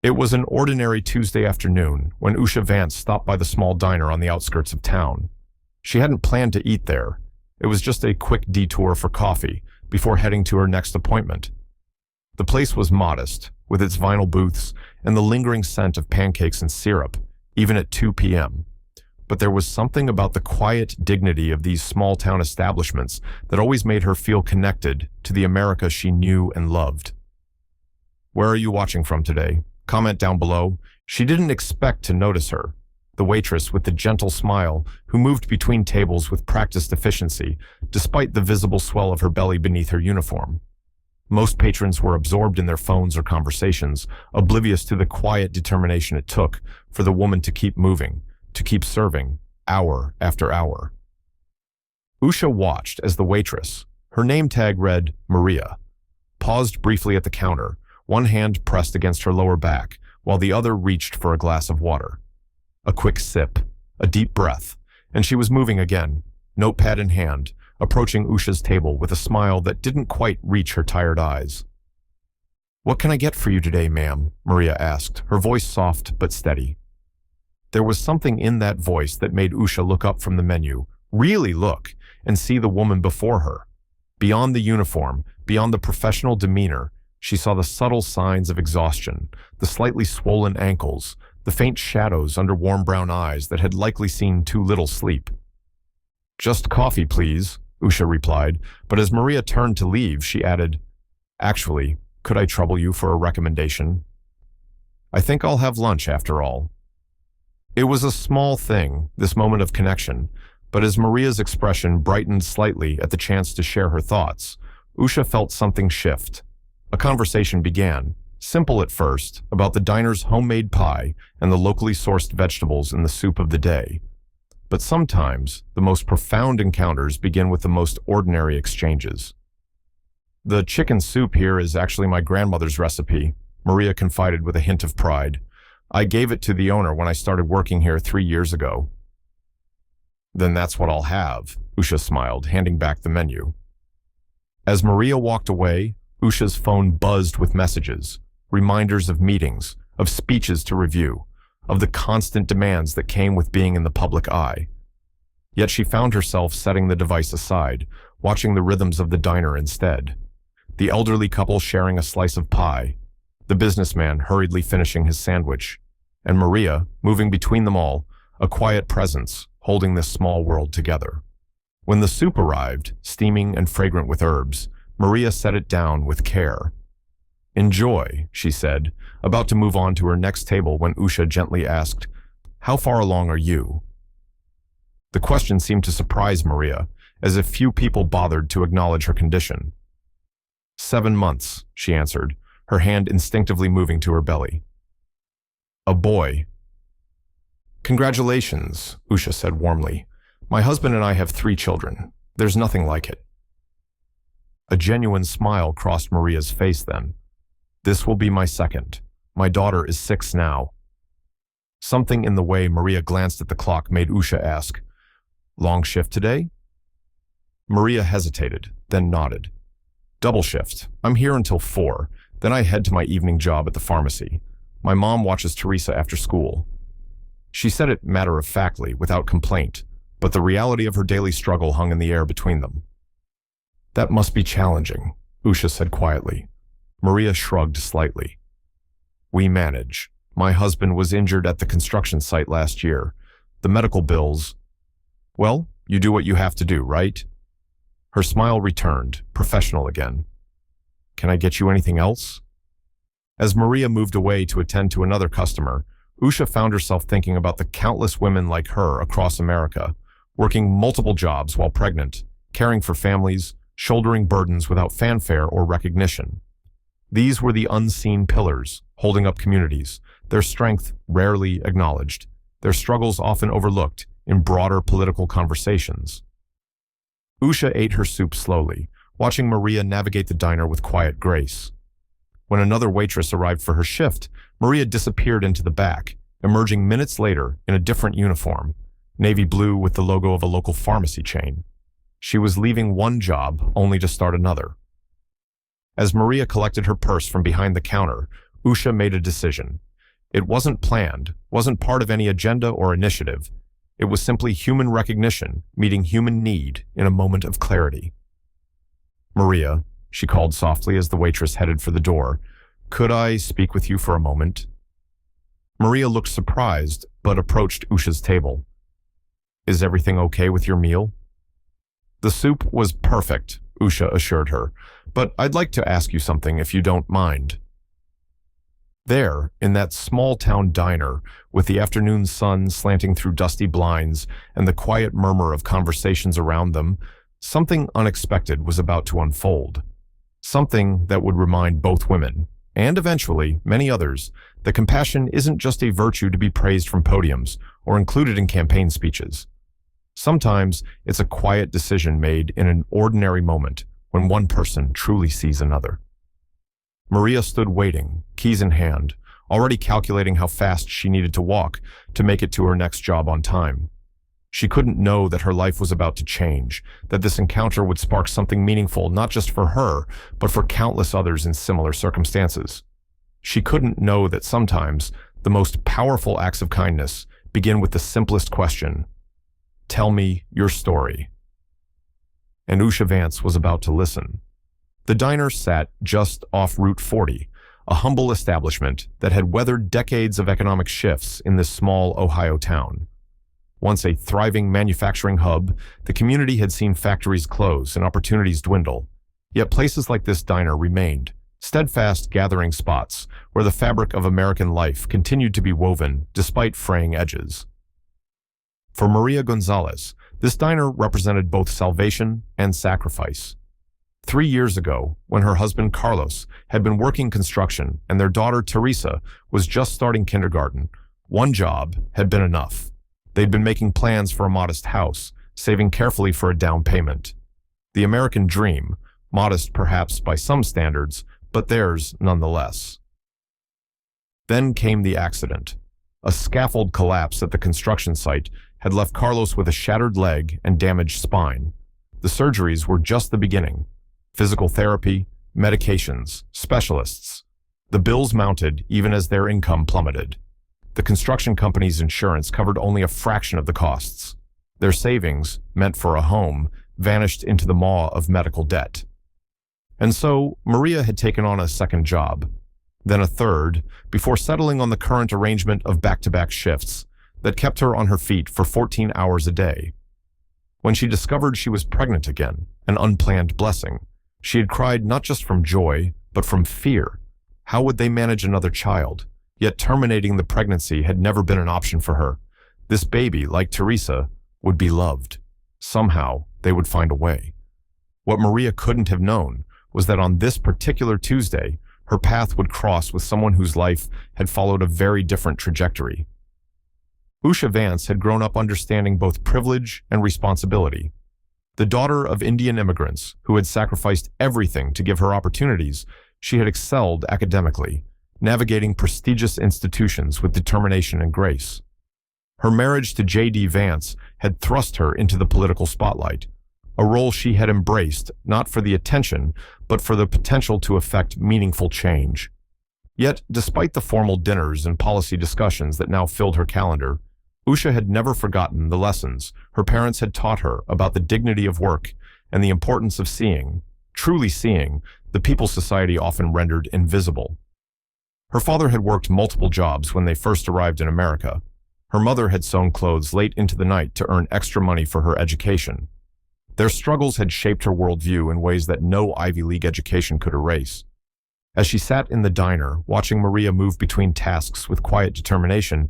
It was an ordinary Tuesday afternoon when Usha Vance stopped by the small diner on the outskirts of town. She hadn't planned to eat there. It was just a quick detour for coffee before heading to her next appointment. The place was modest, with its vinyl booths and the lingering scent of pancakes and syrup, even at 2 p.m. But there was something about the quiet dignity of these small-town establishments that always made her feel connected to the America she knew and loved. "Where are you watching from today? Comment down below." She didn't expect to notice her, the waitress with the gentle smile who moved between tables with practiced efficiency, despite the visible swell of her belly beneath her uniform. Most patrons were absorbed in their phones or conversations, oblivious to the quiet determination it took for the woman to keep moving, to keep serving, hour after hour. Usha watched as the waitress, her name tag read Maria, paused briefly at the counter, one hand pressed against her lower back, while the other reached for a glass of water. A quick sip, a deep breath, and she was moving again, notepad in hand, approaching Usha's table with a smile that didn't quite reach her tired eyes. "What can I get for you today, ma'am?" Maria asked, her voice soft but steady. There was something in that voice that made Usha look up from the menu, really look, and see the woman before her. Beyond the uniform, beyond the professional demeanor, she saw the subtle signs of exhaustion, the slightly swollen ankles, the faint shadows under warm brown eyes that had likely seen too little sleep. "Just coffee, please," Usha replied, but as Maria turned to leave, she added, "Actually, could I trouble you for a recommendation? I think I'll have lunch after all." It was a small thing, this moment of connection, but as Maria's expression brightened slightly at the chance to share her thoughts, Usha felt something shift. A conversation began, simple at first, about the diner's homemade pie and the locally sourced vegetables in the soup of the day. But sometimes, the most profound encounters begin with the most ordinary exchanges. "The chicken soup here is actually my grandmother's recipe," Maria confided with a hint of pride. "I gave it to the owner when I started working here 3 years ago." "Then that's what I'll have," Usha smiled, handing back the menu. As Maria walked away, Usha's phone buzzed with messages, reminders of meetings, of speeches to review, of the constant demands that came with being in the public eye. Yet she found herself setting the device aside, watching the rhythms of the diner instead. The elderly couple sharing a slice of pie, the businessman hurriedly finishing his sandwich, and Maria, moving between them all, a quiet presence, holding this small world together. When the soup arrived, steaming and fragrant with herbs, Maria set it down with care. "Enjoy," she said, about to move on to her next table when Usha gently asked, "How far along are you?" The question seemed to surprise Maria, as if few people bothered to acknowledge her condition. 7 months, she answered, her hand instinctively moving to her belly. "A boy." "Congratulations," Usha said warmly. "My husband and I have 3 children. There's nothing like it." A genuine smile crossed Maria's face then. "This will be my second. My daughter is 6 now." Something in the way Maria glanced at the clock made Usha ask, "Long shift today?" Maria hesitated, then nodded. "Double shift. I'm here until 4. Then I head to my evening job at the pharmacy. My mom watches Teresa after school." She said it matter-of-factly, without complaint, but the reality of her daily struggle hung in the air between them. "That must be challenging," Usha said quietly. Maria shrugged slightly. "We manage. My husband was injured at the construction site last year. The medical bills... Well, you do what you have to do, right?" Her smile returned, professional again. "Can I get you anything else?" As Maria moved away to attend to another customer, Usha found herself thinking about the countless women like her across America, working multiple jobs while pregnant, caring for families, shouldering burdens without fanfare or recognition. These were the unseen pillars, holding up communities, their strength rarely acknowledged, their struggles often overlooked in broader political conversations. Usha ate her soup slowly, watching Maria navigate the diner with quiet grace. When another waitress arrived for her shift, Maria disappeared into the back, emerging minutes later in a different uniform, navy blue with the logo of a local pharmacy chain. She was leaving one job only to start another. As Maria collected her purse from behind the counter, Usha made a decision. It wasn't planned, wasn't part of any agenda or initiative. It was simply human recognition meeting human need in a moment of clarity. "Maria," she called softly as the waitress headed for the door, "could I speak with you for a moment?" Maria looked surprised, but approached Usha's table. "Is everything okay with your meal?" "The soup was perfect," Usha assured her, "but I'd like to ask you something if you don't mind." There, in that small-town diner, with the afternoon sun slanting through dusty blinds and the quiet murmur of conversations around them, something unexpected was about to unfold. Something that would remind both women, and eventually many others, that compassion isn't just a virtue to be praised from podiums or included in campaign speeches. Sometimes it's a quiet decision made in an ordinary moment when one person truly sees another. Maria stood waiting, keys in hand, already calculating how fast she needed to walk to make it to her next job on time. She couldn't know that her life was about to change, that this encounter would spark something meaningful not just for her, but for countless others in similar circumstances. She couldn't know that sometimes the most powerful acts of kindness begin with the simplest question: "Tell me your story." And Usha Vance was about to listen. The diner sat just off Route 40, a humble establishment that had weathered decades of economic shifts in this small Ohio town. Once a thriving manufacturing hub, the community had seen factories close and opportunities dwindle. Yet places like this diner remained, steadfast gathering spots where the fabric of American life continued to be woven despite fraying edges. For Maria Gonzalez, this diner represented both salvation and sacrifice. 3 years ago, when her husband Carlos had been working construction and their daughter Teresa was just starting kindergarten, one job had been enough. They'd been making plans for a modest house, saving carefully for a down payment. The American dream, modest perhaps by some standards, but theirs nonetheless. Then came the accident. A scaffold collapse at the construction site had left Carlos with a shattered leg and damaged spine. The surgeries were just the beginning. Physical therapy, medications, specialists. The bills mounted even as their income plummeted. The construction company's insurance covered only a fraction of the costs. Their savings, meant for a home, vanished into the maw of medical debt. And so, Maria had taken on a second job, then a third, before settling on the current arrangement of back-to-back shifts that kept her on her feet for 14 hours a day. When she discovered she was pregnant again, an unplanned blessing, she had cried not just from joy, but from fear. How would they manage another child? Yet terminating the pregnancy had never been an option for her. This baby, like Teresa, would be loved. Somehow, they would find a way. What Maria couldn't have known was that on this particular Tuesday, her path would cross with someone whose life had followed a very different trajectory. Usha Vance had grown up understanding both privilege and responsibility. The daughter of Indian immigrants who had sacrificed everything to give her opportunities, she had excelled academically, navigating prestigious institutions with determination and grace. Her marriage to J.D. Vance had thrust her into the political spotlight, a role she had embraced not for the attention, but for the potential to effect meaningful change. Yet, despite the formal dinners and policy discussions that now filled her calendar, Usha had never forgotten the lessons her parents had taught her about the dignity of work and the importance of seeing, truly seeing, the people society often rendered invisible. Her father had worked multiple jobs when they first arrived in America. Her mother had sewn clothes late into the night to earn extra money for her education. Their struggles had shaped her worldview in ways that no Ivy League education could erase. As she sat in the diner, watching Maria move between tasks with quiet determination,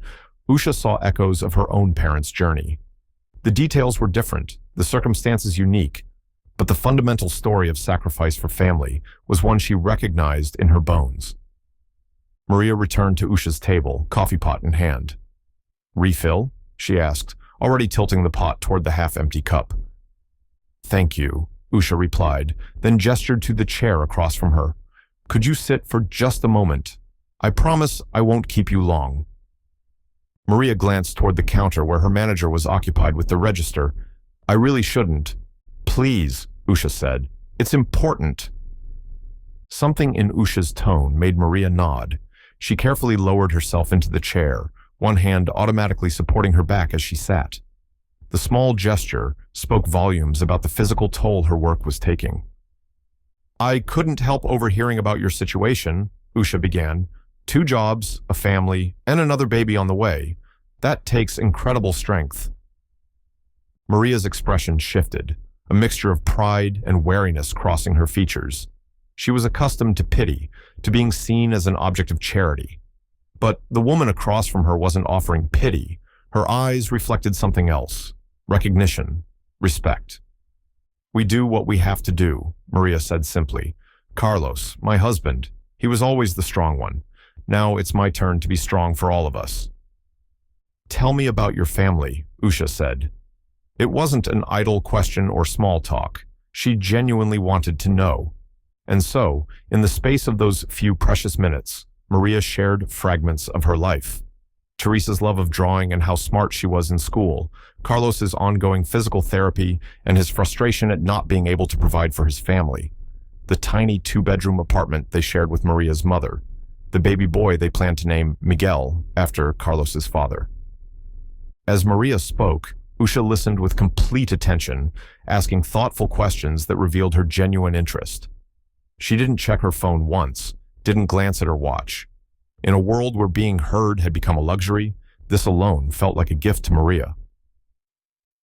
Usha saw echoes of her own parents' journey. The details were different, the circumstances unique, but the fundamental story of sacrifice for family was one she recognized in her bones. Maria returned to Usha's table, coffee pot in hand. "Refill?" she asked, already tilting the pot toward the half-empty cup. "Thank you," Usha replied, then gestured to the chair across from her. "Could you sit for just a moment? I promise I won't keep you long." Maria glanced toward the counter where her manager was occupied with the register. "I really shouldn't." "Please," Usha said. "It's important." Something in Usha's tone made Maria nod. She carefully lowered herself into the chair, one hand automatically supporting her back as she sat. The small gesture spoke volumes about the physical toll her work was taking. "I couldn't help overhearing about your situation," Usha began. "2 jobs, a family, and another baby on the way. That takes incredible strength." Maria's expression shifted, a mixture of pride and wariness crossing her features. She was accustomed to pity, to being seen as an object of charity. But the woman across from her wasn't offering pity. Her eyes reflected something else: recognition, respect. "We do what we have to do," Maria said simply. "Carlos, my husband, he was always the strong one. Now it's my turn to be strong for all of us." "Tell me about your family," Usha said. It wasn't an idle question or small talk. She genuinely wanted to know. And so, in the space of those few precious minutes, Maria shared fragments of her life. Teresa's love of drawing and how smart she was in school, Carlos's ongoing physical therapy, and his frustration at not being able to provide for his family. The tiny 2-bedroom apartment they shared with Maria's mother. The baby boy they planned to name Miguel after Carlos's father. As Maria spoke, Usha listened with complete attention, asking thoughtful questions that revealed her genuine interest. She didn't check her phone once, didn't glance at her watch. In a world where being heard had become a luxury, this alone felt like a gift to Maria.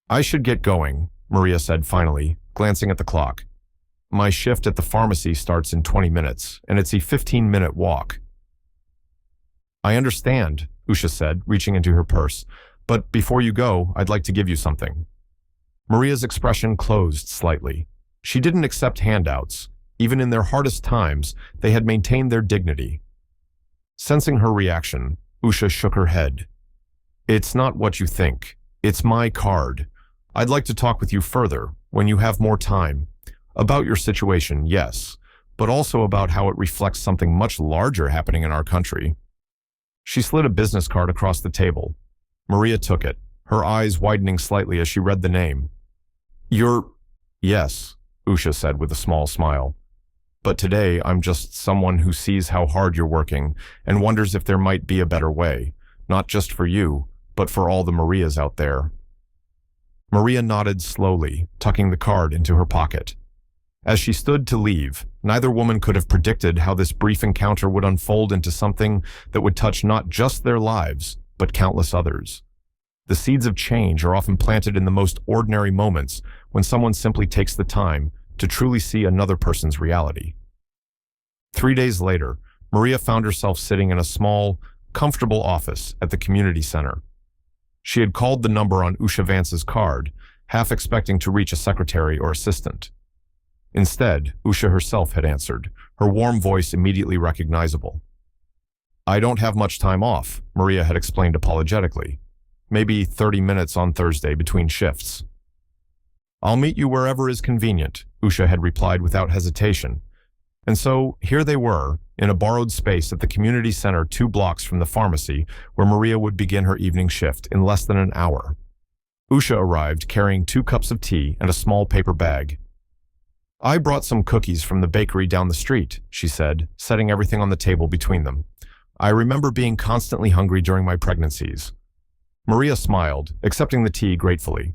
"I should get going," Maria said finally, glancing at the clock. "My shift at the pharmacy starts in 20 minutes, and it's a 15-minute walk." "I understand," Usha said, reaching into her purse. "But before you go, I'd like to give you something." Maria's expression closed slightly. She didn't accept handouts. Even in their hardest times, they had maintained their dignity. Sensing her reaction, Usha shook her head. "It's not what you think. It's my card. I'd like to talk with you further, when you have more time. About your situation, yes, but also about how it reflects something much larger happening in our country." She slid a business card across the table. Maria took it, her eyes widening slightly as she read the name. "You're—" "Yes," Usha said with a small smile. "But today I'm just someone who sees how hard you're working and wonders if there might be a better way, not just for you, but for all the Marias out there." Maria nodded slowly, tucking the card into her pocket. As she stood to leave, neither woman could have predicted how this brief encounter would unfold into something that would touch not just their lives, but countless others. The seeds of change are often planted in the most ordinary moments when someone simply takes the time to truly see another person's reality. 3 days later, Maria found herself sitting in a small, comfortable office at the community center. She had called the number on Usha Vance's card, half expecting to reach a secretary or assistant. Instead, Usha herself had answered, her warm voice immediately recognizable. "I don't have much time off," Maria had explained apologetically. "Maybe 30 minutes on Thursday between shifts." "I'll meet you wherever is convenient," Usha had replied without hesitation. And so, here they were, in a borrowed space at the community center 2 blocks from the pharmacy where Maria would begin her evening shift in less than an hour. Usha arrived carrying 2 cups of tea and a small paper bag. "I brought some cookies from the bakery down the street," she said, setting everything on the table between them. "I remember being constantly hungry during my pregnancies." Maria smiled, accepting the tea gratefully.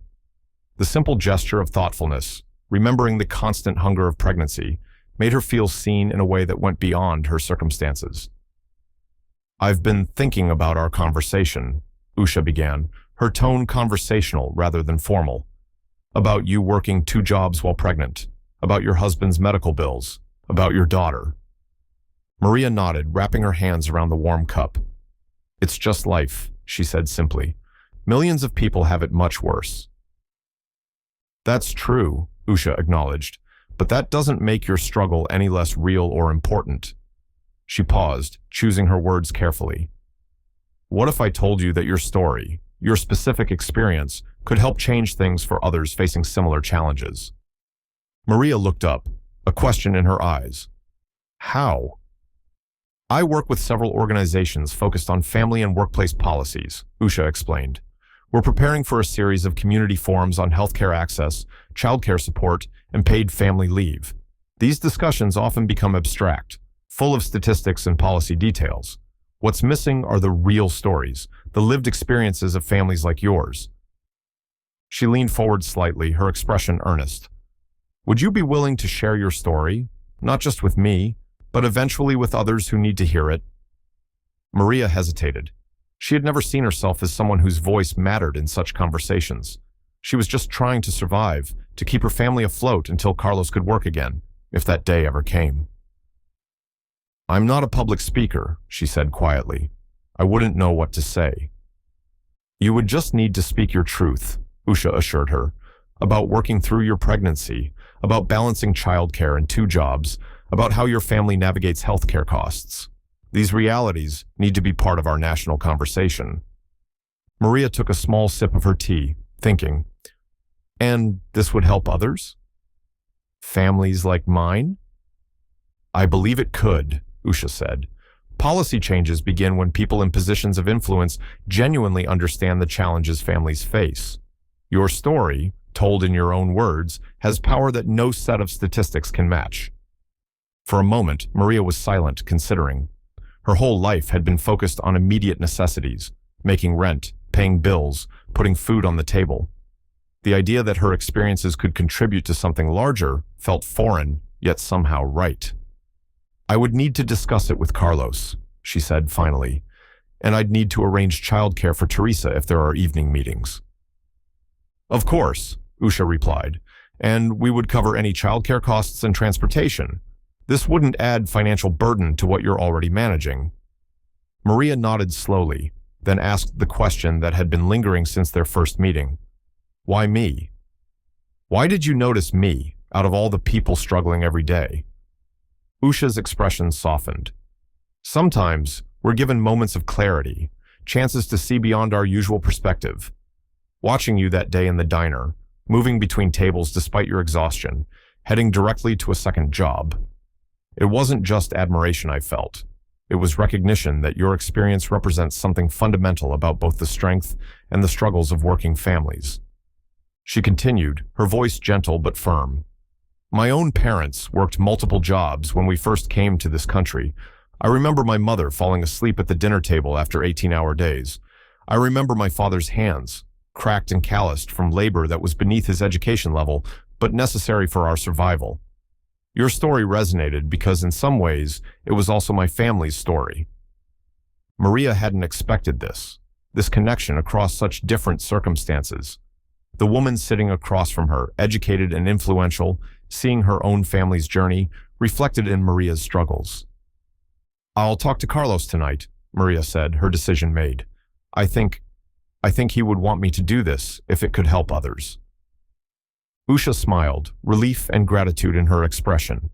The simple gesture of thoughtfulness, remembering the constant hunger of pregnancy, made her feel seen in a way that went beyond her circumstances. "I've been thinking about our conversation," Usha began, her tone conversational rather than formal. "About you working 2 jobs while pregnant, about your husband's medical bills, about your daughter." Maria nodded, wrapping her hands around the warm cup. "It's just life," she said simply. "Millions of people have it much worse." "That's true," Usha acknowledged, "but that doesn't make your struggle any less real or important." She paused, choosing her words carefully. "What if I told you that your story, your specific experience, could help change things for others facing similar challenges?" Maria looked up, a question in her eyes. "How?" "I work with several organizations focused on family and workplace policies," Usha explained. "We're preparing for a series of community forums on healthcare access, childcare support, and paid family leave. These discussions often become abstract, full of statistics and policy details. What's missing are the real stories, the lived experiences of families like yours. She leaned forward slightly, her expression earnest. Would you be willing to share your story, not just with me, but eventually with others who need to hear it? Maria hesitated. She had never seen herself as someone whose voice mattered in such conversations. She was just trying to survive, to keep her family afloat until Carlos could work again, if that day ever came. I'm not a public speaker, she said quietly. I wouldn't know what to say. You would just need to speak your truth, Usha assured her, about working through your pregnancy, about balancing childcare and 2 jobs, about how your family navigates healthcare costs. These realities need to be part of our national conversation. Maria took a small sip of her tea, thinking, and this would help others? Families like mine? I believe it could, Usha said. Policy changes begin when people in positions of influence genuinely understand the challenges families face. Your story, told in your own words, has power that no set of statistics can match. For a moment, Maria was silent, considering. Her whole life had been focused on immediate necessities, making rent, paying bills, putting food on the table. The idea that her experiences could contribute to something larger felt foreign, yet somehow right. I would need to discuss it with Carlos, she said finally, and I'd need to arrange childcare for Teresa if there are evening meetings. Of course, Usha replied, and we would cover any childcare costs and transportation. This wouldn't add financial burden to what you're already managing. Maria nodded slowly, then asked the question that had been lingering since their first meeting. Why me? Why did you notice me, out of all the people struggling every day? Usha's expression softened. Sometimes, we're given moments of clarity, chances to see beyond our usual perspective. Watching you that day in the diner, moving between tables despite your exhaustion, heading directly to a second job. It wasn't just admiration I felt. It was recognition that your experience represents something fundamental about both the strength and the struggles of working families. She continued, her voice gentle but firm. My own parents worked multiple jobs when we first came to this country. I remember my mother falling asleep at the dinner table after 18-hour days. I remember my father's hands, cracked and calloused from labor that was beneath his education level, but necessary for our survival. Your story resonated because in some ways, it was also my family's story. Maria hadn't expected this connection across such different circumstances. The woman sitting across from her, educated and influential, seeing her own family's journey, reflected in Maria's struggles. I'll talk to Carlos tonight, Maria said, her decision made. I think he would want me to do this if it could help others. Usha smiled, relief and gratitude in her expression.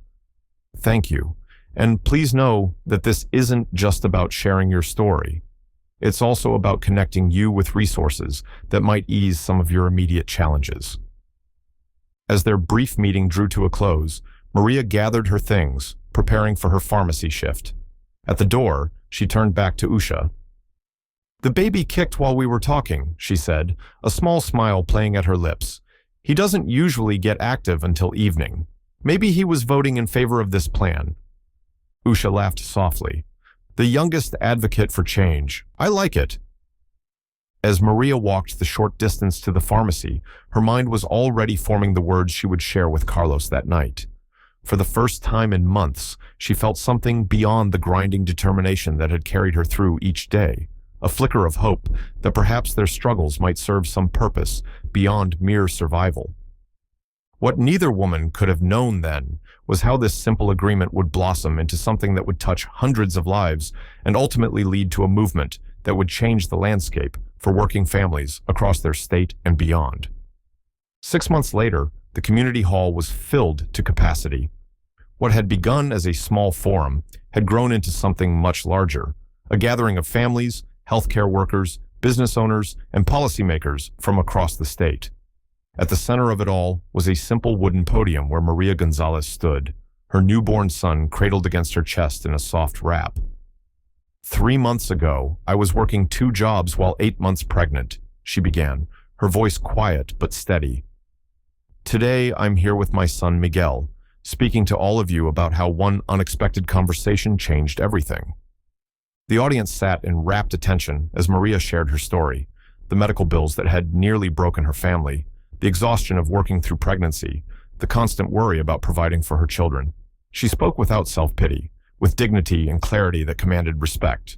Thank you, and please know that this isn't just about sharing your story. It's also about connecting you with resources that might ease some of your immediate challenges. As their brief meeting drew to a close, Maria gathered her things, preparing for her pharmacy shift. At the door, she turned back to Usha. The baby kicked while we were talking, she said, a small smile playing at her lips. He doesn't usually get active until evening. Maybe he was voting in favor of this plan. Usha laughed softly. The youngest advocate for change. I like it. As Maria walked the short distance to the pharmacy, her mind was already forming the words she would share with Carlos that night. For the first time in months, she felt something beyond the grinding determination that had carried her through each day, a flicker of hope that perhaps their struggles might serve some purpose beyond mere survival. What neither woman could have known then was how this simple agreement would blossom into something that would touch hundreds of lives and ultimately lead to a movement that would change the landscape for working families across their state and beyond. 6 months later, the community hall was filled to capacity. What had begun as a small forum had grown into something much larger, a gathering of families, healthcare workers, business owners, and policymakers from across the state. At the center of it all was a simple wooden podium where Maria Gonzalez stood, her newborn son cradled against her chest in a soft wrap. 3 months ago, I was working 2 jobs while 8 months pregnant, she began, her voice quiet but steady. Today, I'm here with my son Miguel, speaking to all of you about how one unexpected conversation changed everything. The audience sat in rapt attention as Maria shared her story, the medical bills that had nearly broken her family, the exhaustion of working through pregnancy, the constant worry about providing for her children. She spoke without self-pity, with dignity and clarity that commanded respect.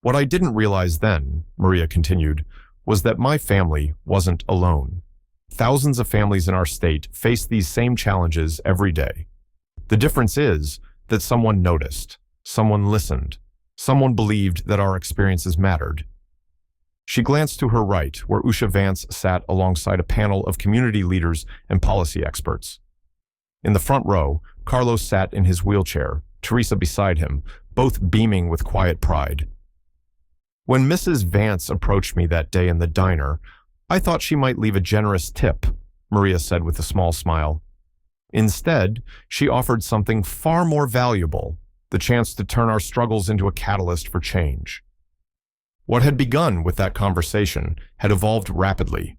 What I didn't realize then, Maria continued, was that my family wasn't alone. Thousands of families in our state face these same challenges every day. The difference is that someone noticed, someone listened, someone believed that our experiences mattered. She glanced to her right, where Usha Vance sat alongside a panel of community leaders and policy experts. In the front row, Carlos sat in his wheelchair, Teresa beside him, both beaming with quiet pride. When Mrs. Vance approached me that day in the diner, I thought she might leave a generous tip, Maria said with a small smile. Instead, she offered something far more valuable, the chance to turn our struggles into a catalyst for change. What had begun with that conversation had evolved rapidly.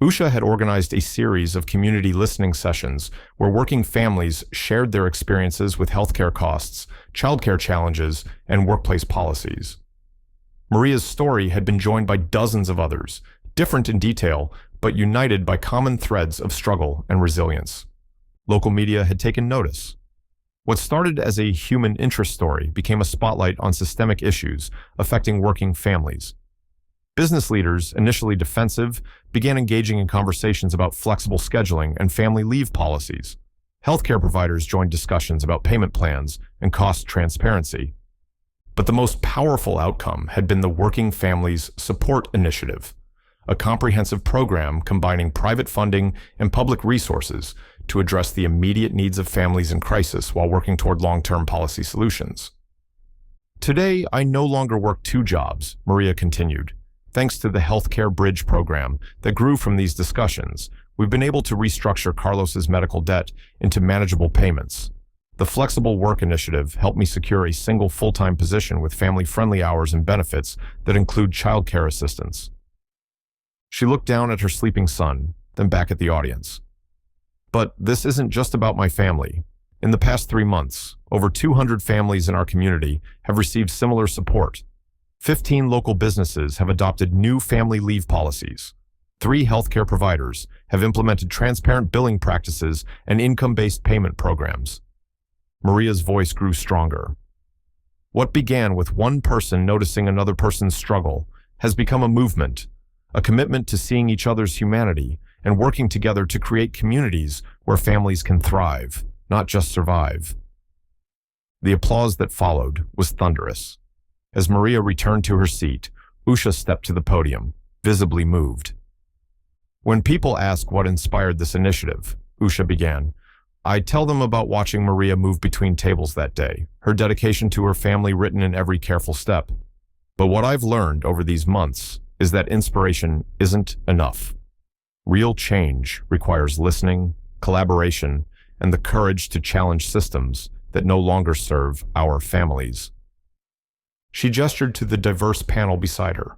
Usha had organized a series of community listening sessions where working families shared their experiences with healthcare costs, childcare challenges, and workplace policies. Maria's story had been joined by dozens of others, different in detail, but united by common threads of struggle and resilience. Local media had taken notice. What started as a human interest story became a spotlight on systemic issues affecting working families. Business leaders, initially defensive, began engaging in conversations about flexible scheduling and family leave policies. Healthcare providers joined discussions about payment plans and cost transparency. But the most powerful outcome had been the Working Families Support Initiative, a comprehensive program combining private funding and public resources to address the immediate needs of families in crisis while working toward long-term policy solutions. Today, I no longer work two jobs, Maria continued. Thanks to the Healthcare Bridge program that grew from these discussions, we've been able to restructure Carlos's medical debt into manageable payments. The Flexible Work Initiative helped me secure a single full-time position with family-friendly hours and benefits that include childcare assistance. She looked down at her sleeping son, then back at the audience. But this isn't just about my family. In the past 3 months, over 200 families in our community have received similar support. 15 local businesses have adopted new family leave policies. 3 healthcare providers have implemented transparent billing practices and income-based payment programs. Maria's voice grew stronger. What began with one person noticing another person's struggle has become a movement, a commitment to seeing each other's humanity and working together to create communities where families can thrive, not just survive. The applause that followed was thunderous. As Maria returned to her seat, Usha stepped to the podium, visibly moved. When people ask what inspired this initiative, Usha began, I tell them about watching Maria move between tables that day, her dedication to her family written in every careful step. But what I've learned over these months is that inspiration isn't enough. Real change requires listening, collaboration, and the courage to challenge systems that no longer serve our families. She gestured to the diverse panel beside her.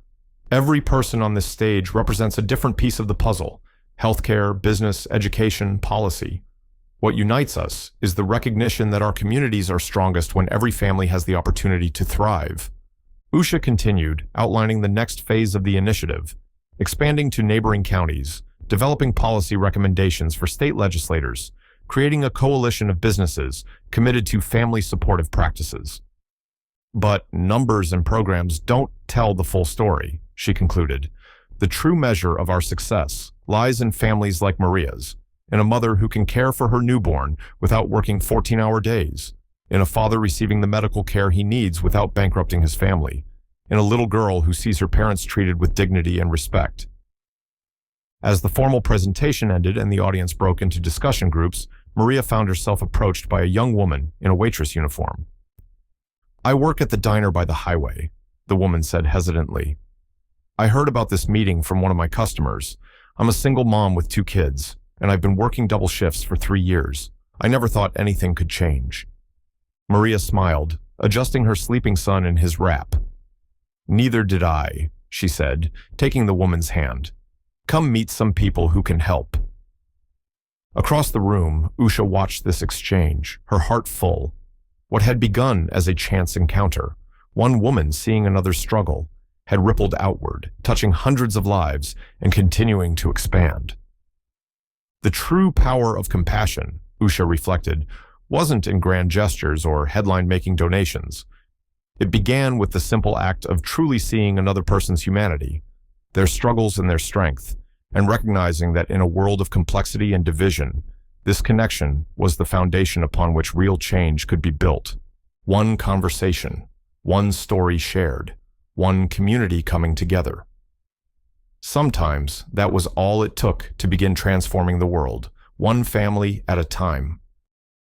Every person on this stage represents a different piece of the puzzle: healthcare, business, education, policy. What unites us is the recognition that our communities are strongest when every family has the opportunity to thrive. Usha continued, outlining the next phase of the initiative, expanding to neighboring counties, developing policy recommendations for state legislators, creating a coalition of businesses committed to family supportive practices. But numbers and programs don't tell the full story, she concluded. The true measure of our success lies in families like Maria's, in a mother who can care for her newborn without working 14-hour days, in a father receiving the medical care he needs without bankrupting his family, in a little girl who sees her parents treated with dignity and respect. As the formal presentation ended and the audience broke into discussion groups, Maria found herself approached by a young woman in a waitress uniform. I work at the diner by the highway, the woman said hesitantly. I heard about this meeting from one of my customers. I'm a single mom with 2 kids, and I've been working double shifts for 3 years. I never thought anything could change. Maria smiled, adjusting her sleeping son in his wrap. Neither did I, she said, taking the woman's hand. Come meet some people who can help. Across the room, Usha watched this exchange, her heart full. What had begun as a chance encounter One woman seeing another's struggle had rippled outward, touching hundreds of lives and continuing to expand. The true power of compassion, Usha reflected, wasn't in grand gestures or headline-making donations. It began with the simple act of truly seeing another person's humanity, their struggles and their strength, and recognizing that in a world of complexity and division, this connection was the foundation upon which real change could be built. One conversation, one story shared, one community coming together. Sometimes that was all it took to begin transforming the world, one family at a time.